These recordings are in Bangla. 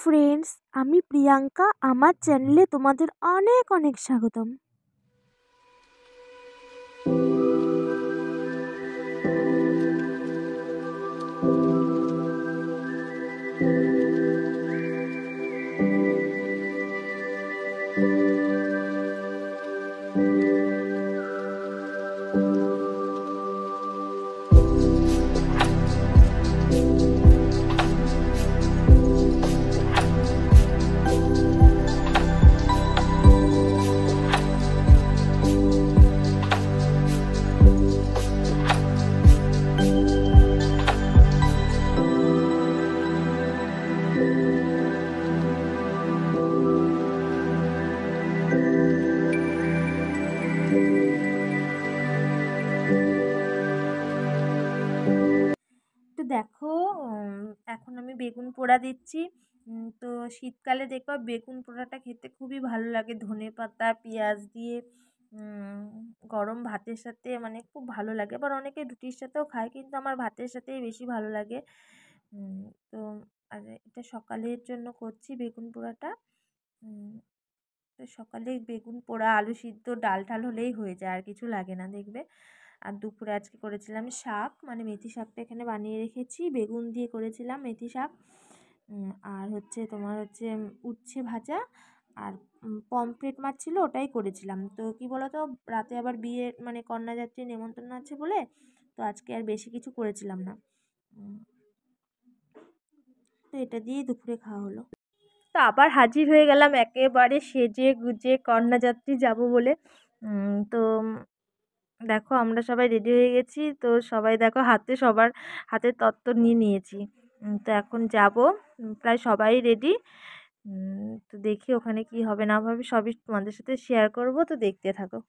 ফ্রেন্ডস, আমি প্রিয়াঙ্কা। আমার চ্যানেলে তোমাদের অনেক অনেক স্বাগতম। তো দেখো, এখন আমি বেগুন পোড়া দিচ্ছি। তো শীতকালে দেখবা বেগুন পোড়াটা খেতে খুবই ভালো লাগে, ধনেপাতা পেঁয়াজ দিয়ে গরম ভাতের সাথে, মানে খুব ভালো লাগে। আবার অনেকে রুটির সাথেও খায়, কিন্তু আমার ভাতের সাথেই বেশি ভালো লাগে। তো আর এটা সকালের জন্য করছি বেগুন পোড়াটা। তো সকালে বেগুন পোড়া, আলু সিদ্ধ, ডাল টাল হলেই হয়ে যায়, আর কিছু লাগে না দেখবে। আর দুপুরে আজকে করেছিলাম শাক, মানে মেথি শাকটা এখানে বানিয়ে রেখেছি, বেগুন দিয়ে করেছিলাম মেথি শাক। আর তোমার উচ্ছে ভাজা, আর পমফ্রেট মাছ ছিল, ওটাই করেছিলাম। তো কি বলতো, রাতে আবার বিয়ে মানে কন্যাযাত্রী নেমন্তন্ন আছে বলে, তো আজকে আর বেশি কিছু করেছিলাম না। তো এটা দিয়েই দুপুরে খাওয়া হলো। তো আবার হাজির হয়ে গেলাম একেবারে সেজে গুজে, কন্যাযাত্রী যাব বলে। তো দেখো আমরা সবাই রেডি হয়ে গেছি। তো সবাই দেখো সবার হাতে তত্ত্ব নিয়ে নিয়েছি। তো এখন যাব, প্রায় সবাই রেডি। তো দেখি ওখানে কি হবে না হবে সবই তোমাদের সাথে শেয়ার করব, তো দেখতে থাকো।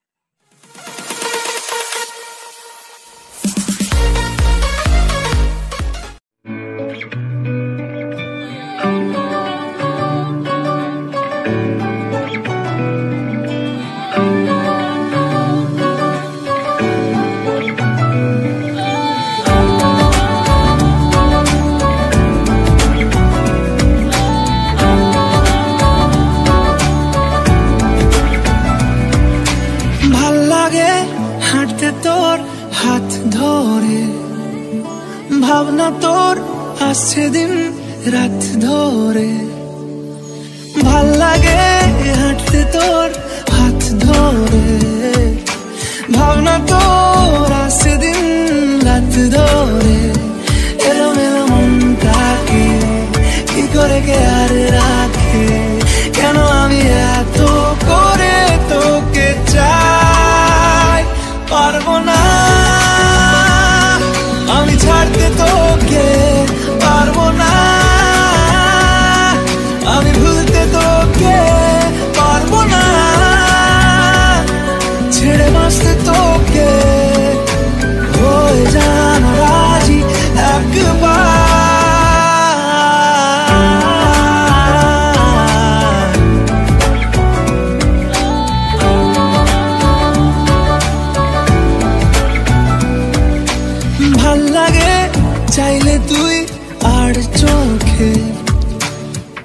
তোর হাত ধরে ভাবনা তোর আসছে দিন রাত ধরে, ভাল লাগে হাঁটতে তোর হাত ধরে, ভাবনা তোর আসছে দিন রাত ধরে। এলোমেলো মনটাকে কি করে কে আর রাখে, কেন আমি এত করে তোকে চাই, পারবো না আমি ছাড়তে তোকে, পারবো না আমি ভুলতে তোকে, পারবো না ছেড়ে বাঁচতে তোকে, হয়ে জানা রাজি একবার। ভাল লাগে চাইলে তুই আর চোখে,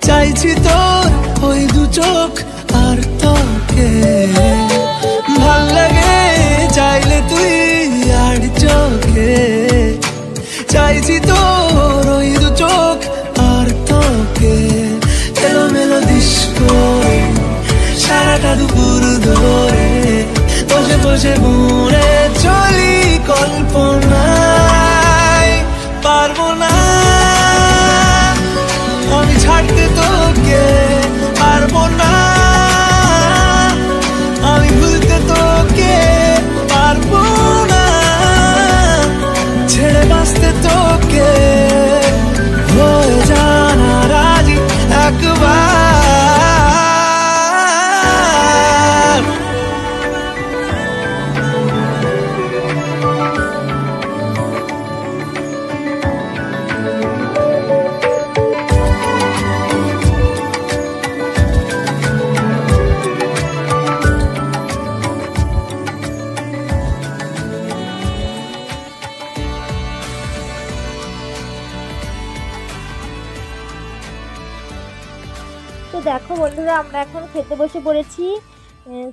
চাইছি তোর ওই দু চোখ আর তোকে, ভাল লাগে চাইলে তুই আর চোখে, চাইছি তোর ওই দু চোখ আর তোকে। এলোমেলো ডিস্কো সারাটা দুপুর ধরে বসে বসে মুড়ে চলি কল্পনায়, পারবো না আমি ছাড়তে তোকে, পারবো না আমি ভুলতে তোকে, পারবো না ছেড়ে বাঁচতে তোকে, হয়ে জানা রাজি একবার। দেখো বন্ধুরা, আমরা এখন খেতে বসে পড়েছি।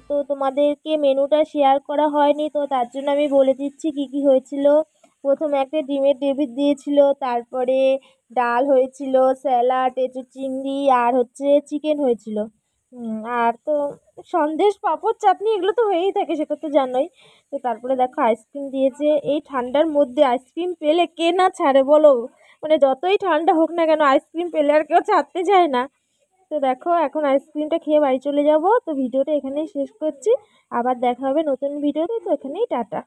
তো তোমাদেরকে মেনুটা শেয়ার করা হয়নি, তো তার জন্য আমি বলে দিচ্ছি কি কি হয়েছিল। প্রথমে একটা ডিমের গ্রেভি দিয়েছিল, তারপরে ডাল হয়েছিল, স্যালাড, এঁচোড় চিংড়ি, আর হচ্ছে চিকেন হয়েছিল। আর তো সন্দেশ, পাঁপড়, চাটনি এগুলো তো হয়েই থাকে, সেটা তো জানোই। তো তারপরে দেখো আইসক্রিম দিয়েছে। এই ঠান্ডার মধ্যে আইসক্রিম পেলে কে না ছাড়ে বলো? মানে যতই ঠান্ডা হোক না কেন, আইসক্রিম পেলে আর কেউ ছাড়তে চায় না। তো দেখো এখন আইসক্রিমটা খেয়ে বাড়ি চলে যাব। তো ভিডিওটা এখানেই শেষ করছি। আবার দেখা হবে নতুন ভিডিওতে। তো এখানেই টাটা।